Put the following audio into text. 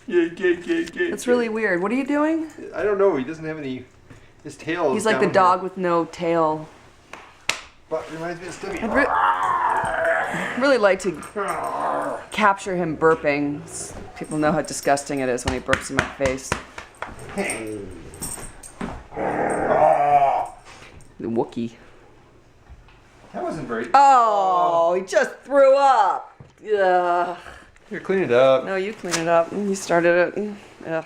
It's really weird. What are you doing? I don't know. He doesn't have any. His tail is He's like the down dog here. with no tail. But reminds me of Stevie. I'd really like to capture him burping. People know how disgusting it is when he burps in my face. The Wookiee. That wasn't very. Oh, he just threw up. Ugh. Here, clean it up. No, you clean it up. You started it. Ugh.